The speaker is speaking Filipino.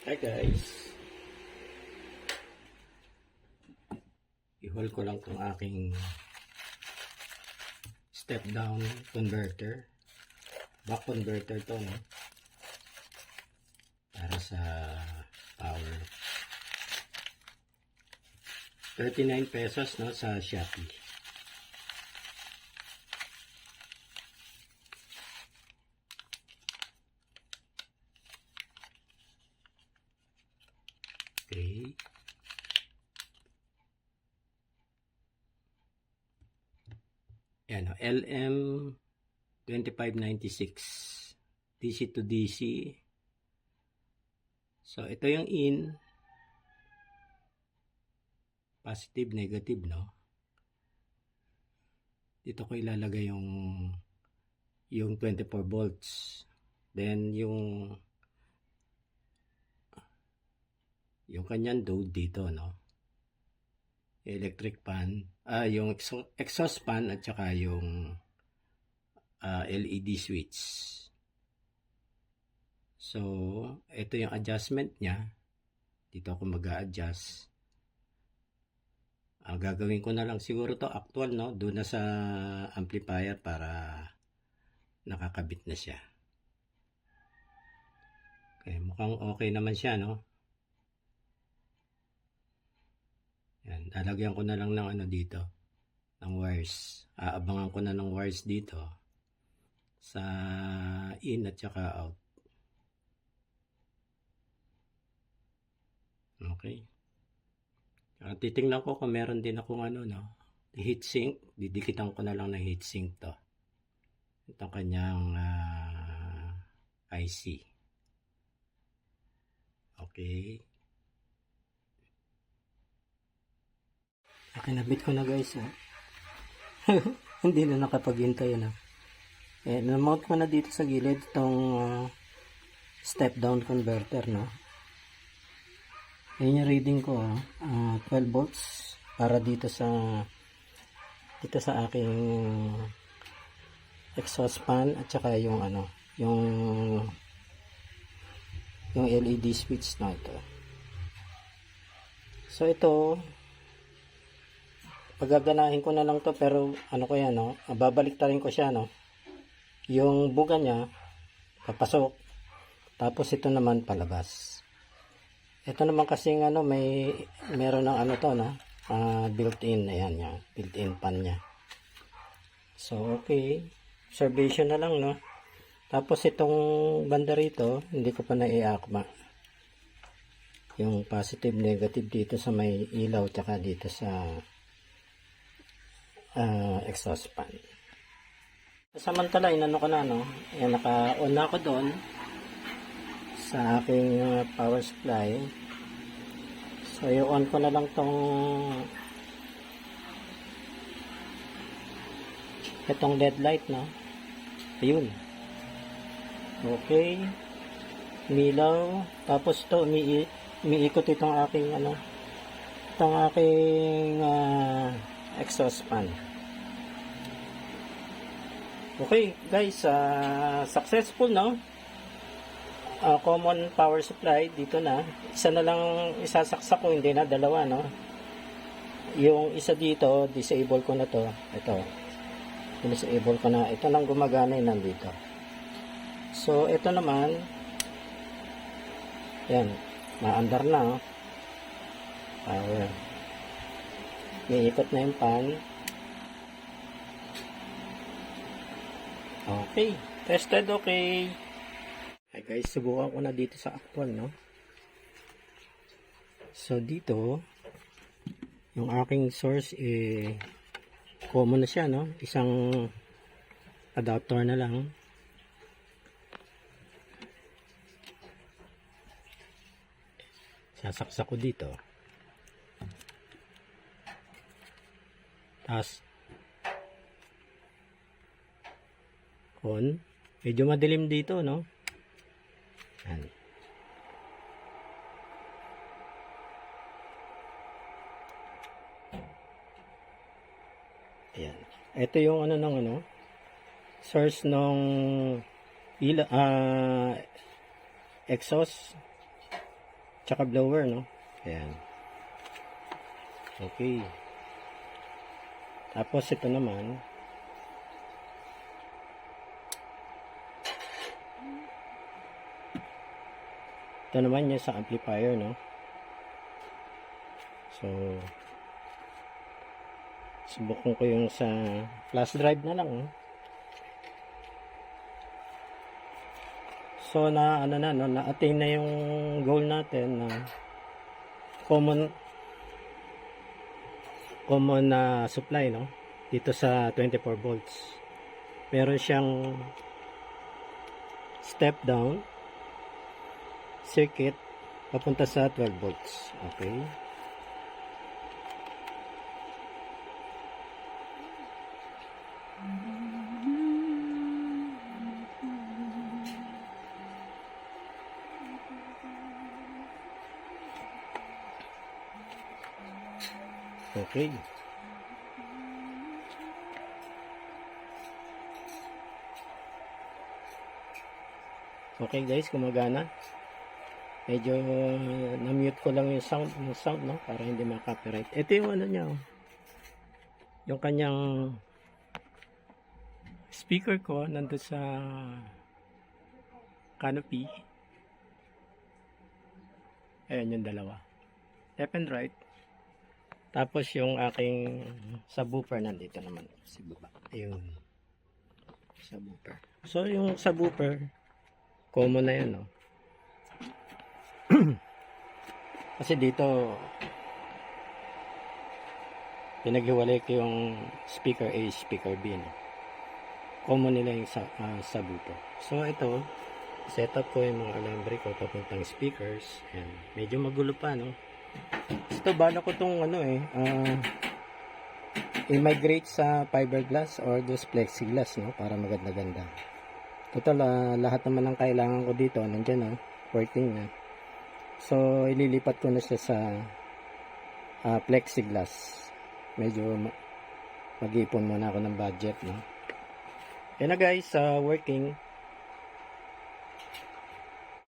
Hi guys, i-haul ko lang itong aking step down converter, back converter to, no? Para sa power. 39 pesos, no, sa Shopee. Okay. Yan, LM 2596 DC to DC. So ito yung in, positive, negative, no? Dito ko ilalagay yung 24 volts. Then yung kanyang load dito, no? Electric fan, yung exhaust fan at saka yung LED switch. So, ito yung adjustment niya. Dito ako mag-a-adjust. Ang gagawin ko na lang siguro to actual, no? Doon na sa amplifier para nakakabit na siya. Okay, mukhang okay naman siya, no? Yan, lalagyan ko na lang ng ano dito, ng wires. Aabangan ko na ng wires dito sa in at saka out. Okay. Titingnan ko kung meron din akong ano, no, heatsink. Didikitan ko na lang ng heatsink to. Ito kanyang IC. Okay. Kinabit ko na guys, ha? Hindi na nakapaghintay na. Na-mount ko na dito sa gilid itong step down converter, no? Yan yung reading ko, 12 volts para dito sa aking exhaust fan at saka yung ano, yung LED switch na ito. So ito, pagaganahin ko na lang to, pero ano ko yan, no? Babaliktarin ko siya, no? Yung buga niya papasok, tapos ito naman palabas. Ito naman kasing ano, meron ng ano to, no? Built-in, ayan yan, built-in pan niya. So okay, observation na lang, no? Tapos itong banda rito, hindi ko pa naiakma yung positive negative dito sa may ilaw, tsaka dito sa exhaust fan. Samantala, inano ko na, no? Ayan, naka-on na ako doon sa aking power supply. So, i-on ko na lang tong itong LED light, no? Ayun. Okay. Milaw. Tapos to umiikot itong aking ano, itong aking exhaust fan. Okay, guys, successful, no? Common power supply dito na. Isa na lang isasaksak ko, hindi na dalawa, no? Yung isa dito, disable ko na to. Ito. Disable ko na. Ito nang gumagana, nandito. So, ito naman, yan, maandar na, oh. Power. Iikot na yung pan. Okay, tested, okay. Hi guys, subukan ko na dito sa actual, no? So dito, yung aking source common na siya, no? Isang adapter na lang. Sasaksak ko dito. Tapos on. Medyo madilim dito, no? Yan. Ayan. Ito yung ano ng ano, source ng exhaust. tsaka blower, no? Ayan. Okay. Tapos ito naman, yung sa amplifier, no? So, subukan ko yung sa flash drive na lang, no? So, na-attain na yung goal natin na common na supply, no? Dito sa 24 volts. Meron siyang step down circuit papunta sa 12 volts. Okay. Okay. Okay guys, gumagana. Medyo na-mute ko lang yung sound, no, para hindi ma-copyright. Ito yung ano niya, oh. Yung kanyang speaker ko nandun sa canopy. Ayan yung dalawa. Left and right. Tapos yung aking subwoofer nandito naman sa baba. Ayun. Subwoofer. So yung subwoofer, common na yan, no? Kasi dito pinaghiwalay ko yung speaker A, speaker B, no? Common nila yung subwoofer. So ito, setup ko yung mga alambre ko papuntang speakers. And medyo magulo pa, no? Ito, bala ko tong i-migrate sa fiberglass or those plexiglass, no? Para maganda-ganda. Total, lahat naman ng kailangan ko dito nandyan, no? Working na. So, ililipat ko na siya sa plexiglass. Medyo mag-ipon muna ako ng budget, no? Yan na guys, working.